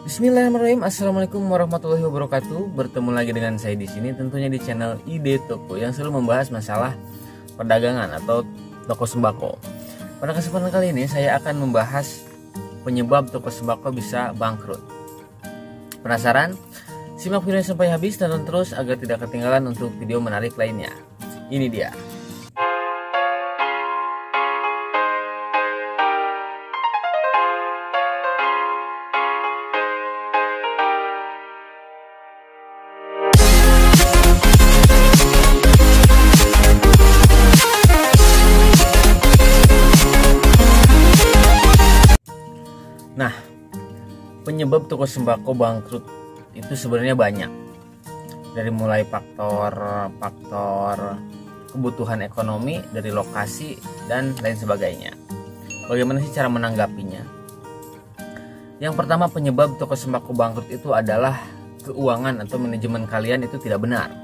Bismillahirrahmanirrahim. Assalamualaikum warahmatullahi wabarakatuh. Bertemu lagi dengan saya di sini, tentunya di channel Ide Toko yang selalu membahas masalah perdagangan atau toko sembako. Pada kesempatan kali ini saya akan membahas penyebab toko sembako bisa bangkrut. Penasaran? Simak video sampai habis dan tonton terus agar tidak ketinggalan untuk video menarik lainnya. Ini dia. Nah, penyebab toko sembako bangkrut itu sebenarnya banyak. Dari mulai faktor kebutuhan ekonomi, dari lokasi dan lain sebagainya. Bagaimana sih cara menanggapinya? Yang pertama, penyebab toko sembako bangkrut itu adalah keuangan atau manajemen kalian itu tidak benar.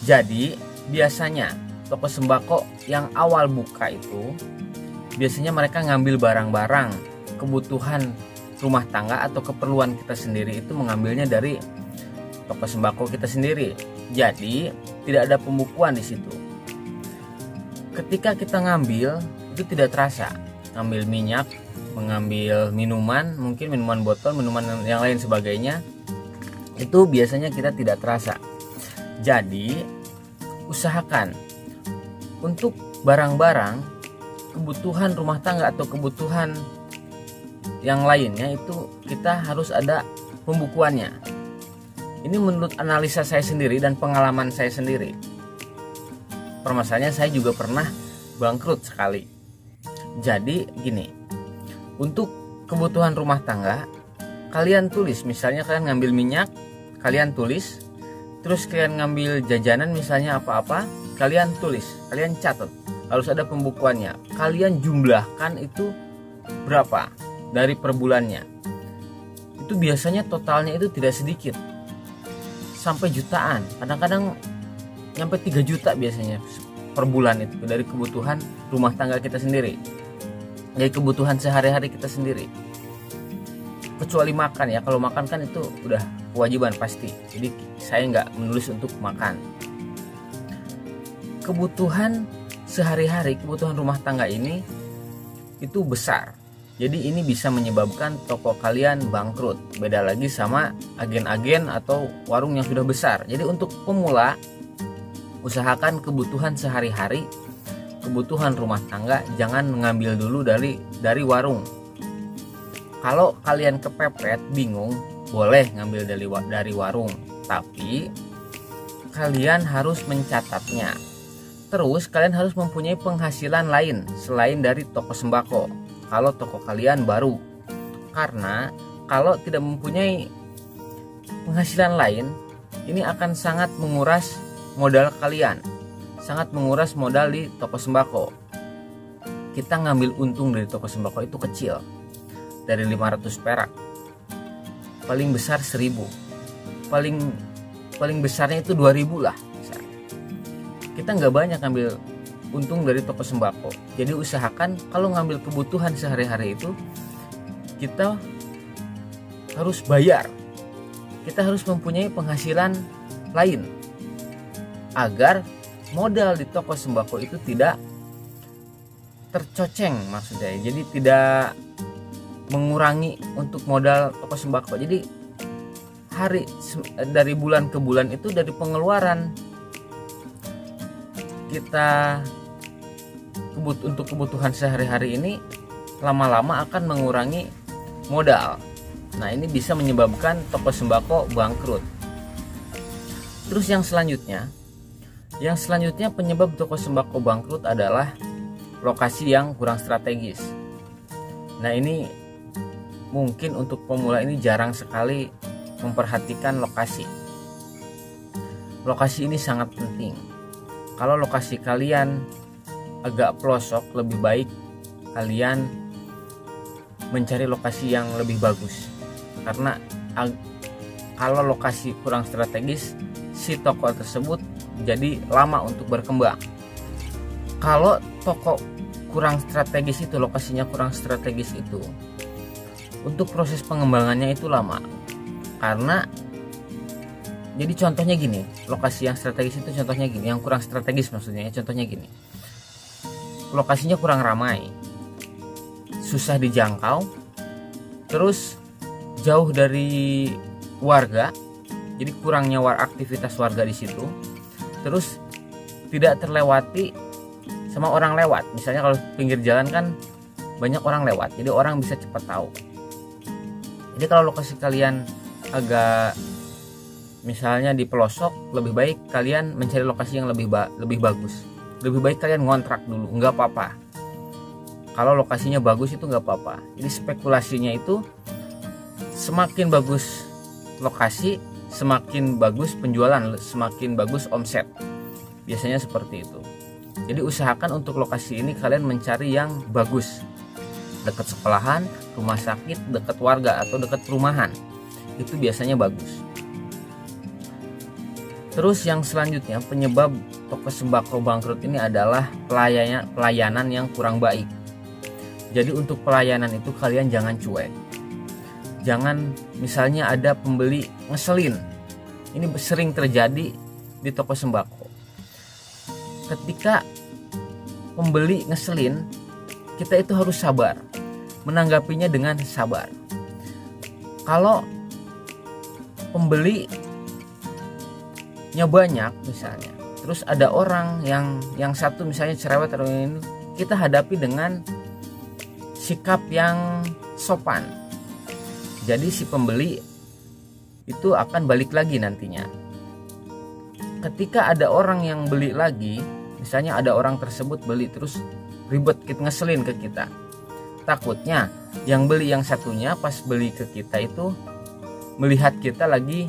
Jadi, biasanya toko sembako yang awal buka itu biasanya mereka ngambil barang-barang kebutuhan rumah tangga atau keperluan kita sendiri, itu mengambilnya dari toko sembako kita sendiri. Jadi tidak ada pembukuan di situ. Ketika kita ngambil itu tidak terasa, ngambil minyak, mengambil minuman, mungkin minuman botol, minuman yang lain sebagainya, itu biasanya kita tidak terasa. Jadi usahakan untuk barang-barang kebutuhan rumah tangga atau kebutuhan yang lainnya itu kita harus ada pembukuannya. Ini menurut analisa saya sendiri dan pengalaman saya sendiri. Permasalahannya saya juga pernah bangkrut sekali. Jadi gini, untuk kebutuhan rumah tangga kalian tulis, misalnya kalian ngambil minyak, kalian tulis. Terus kalian ngambil jajanan misalnya apa-apa, kalian tulis, kalian catat. Harus ada pembukuannya. Kalian jumlahkan itu berapa dari per bulannya. Itu biasanya totalnya itu tidak sedikit, sampai jutaan, kadang-kadang nyampe 3 juta biasanya per bulan itu dari kebutuhan rumah tangga kita sendiri, dari kebutuhan sehari-hari kita sendiri. Kecuali makan ya, kalau makan kan itu udah kewajiban pasti, jadi saya nggak menulis untuk makan. Kebutuhan sehari-hari, kebutuhan rumah tangga ini itu besar. Jadi ini bisa menyebabkan toko kalian bangkrut. Beda lagi sama agen-agen atau warung yang sudah besar. Jadi untuk pemula, usahakan kebutuhan sehari-hari, kebutuhan rumah tangga jangan mengambil dulu dari warung. Kalau kalian kepepet, bingung, boleh ngambil dari warung, tapi kalian harus mencatatnya. Terus kalian harus mempunyai penghasilan lain selain dari toko sembako kalau toko kalian baru. Karena kalau tidak mempunyai penghasilan lain, ini akan sangat menguras modal kalian, sangat menguras modal di toko sembako. Kita ngambil untung dari toko sembako itu kecil, dari 500 perak, paling besar 1000, paling besarnya itu 2000 lah. Kita nggak banyak ngambil untung dari toko sembako. Jadi usahakan kalau ngambil kebutuhan sehari-hari itu kita harus bayar. Kita harus mempunyai penghasilan lain agar modal di toko sembako itu tidak tercoceng, maksudnya. Jadi tidak mengurangi untuk modal toko sembako. Jadi dari bulan ke bulan itu dari pengeluaran kita untuk kebutuhan sehari-hari ini lama-lama akan mengurangi modal. Nah, ini bisa menyebabkan toko sembako bangkrut. Terus yang selanjutnya penyebab toko sembako bangkrut adalah lokasi yang kurang strategis. Nah, ini mungkin untuk pemula ini jarang sekali memperhatikan lokasi. Lokasi ini sangat penting. Kalau lokasi kalian agak pelosok, lebih baik kalian mencari lokasi yang lebih bagus. Karena kalau lokasi kurang strategis, si toko tersebut jadi lama untuk berkembang. Kalau toko kurang strategis itu, lokasinya kurang strategis itu, Untuk proses pengembangannya itu lama, karena jadi contohnya gini, lokasi yang strategis itu contohnya gini, yang kurang strategis maksudnya ya, contohnya gini, lokasinya kurang ramai, susah dijangkau, terus jauh dari warga, jadi kurangnya aktivitas warga di situ, terus tidak terlewati sama orang lewat. Misalnya kalau pinggir jalan kan banyak orang lewat, jadi orang bisa cepat tahu. Jadi kalau lokasi kalian agak misalnya di pelosok, lebih baik kalian mencari lokasi yang lebih bagus. Lebih baik kalian ngontrak dulu, nggak apa-apa. Kalau lokasinya bagus itu nggak apa-apa. Jadi spekulasinya itu semakin bagus lokasi, semakin bagus penjualan, semakin bagus omset. Biasanya seperti itu. Jadi usahakan untuk lokasi ini kalian mencari yang bagus, dekat sekolahan, rumah sakit, dekat warga atau dekat perumahan. Itu biasanya bagus. Terus yang selanjutnya, penyebab toko sembako bangkrut ini adalah pelayanan yang kurang baik. Jadi untuk pelayanan itu kalian jangan cuek. Jangan misalnya ada pembeli ngeselin. Ini sering terjadi di toko sembako. Ketika pembeli ngeselin, kita itu harus sabar, menanggapinya dengan sabar. Kalau pembelinya banyak misalnya, terus ada orang yang satu misalnya cerewet atau ini, kita hadapi dengan sikap yang sopan. Jadi si pembeli itu akan balik lagi nantinya. Ketika ada orang yang beli lagi, misalnya ada orang tersebut beli terus ribet, kita ngeselin ke kita. Takutnya yang beli yang satunya pas beli ke kita itu melihat kita lagi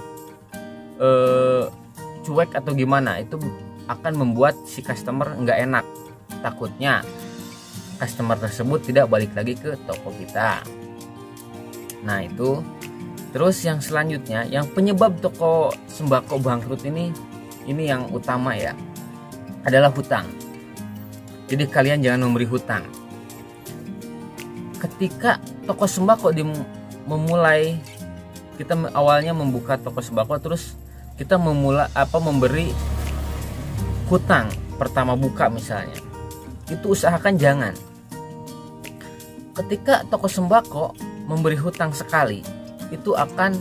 cuek atau gimana, itu akan membuat si customer nggak enak. Takutnya customer tersebut tidak balik lagi ke toko kita. Nah itu. Terus yang selanjutnya, yang penyebab toko sembako bangkrut ini yang utama ya, adalah hutang. Jadi kalian jangan memberi hutang. Ketika toko sembako memulai, kita awalnya membuka toko sembako, terus kita memberi hutang pertama buka misalnya, itu usahakan jangan. Ketika toko sembako memberi hutang sekali, itu akan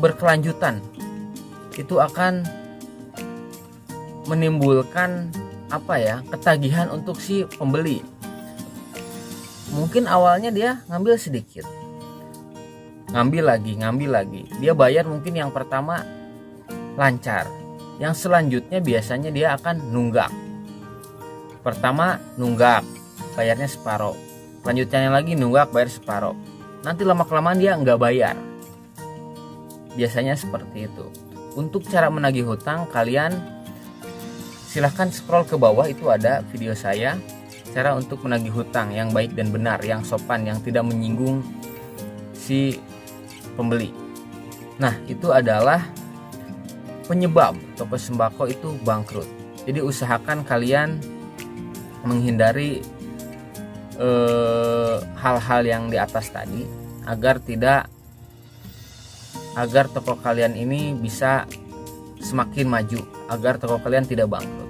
berkelanjutan, itu akan menimbulkan ketagihan untuk si pembeli. Mungkin awalnya dia ngambil sedikit, ngambil lagi, dia bayar mungkin yang pertama lancar, yang selanjutnya biasanya dia akan nunggak. Pertama nunggak, bayarnya separuh, selanjutnya lagi nunggak, bayar separuh. Nanti lama-kelamaan dia nggak bayar. Biasanya seperti itu. Untuk cara menagih hutang, kalian silahkan scroll ke bawah, itu ada video saya, cara untuk menagih hutang yang baik dan benar, yang sopan, yang tidak menyinggung si pembeli. Nah itu adalah penyebab toko sembako itu bangkrut. Jadi usahakan kalian menghindari hal-hal yang di atas tadi, agar toko kalian ini bisa semakin maju, agar toko kalian tidak bangkrut.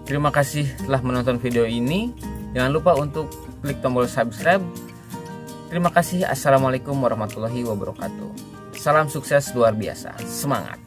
Terima kasih telah menonton video ini. Jangan lupa untuk klik tombol subscribe. Terima kasih. Assalamualaikum warahmatullahi wabarakatuh. Salam sukses luar biasa. Semangat.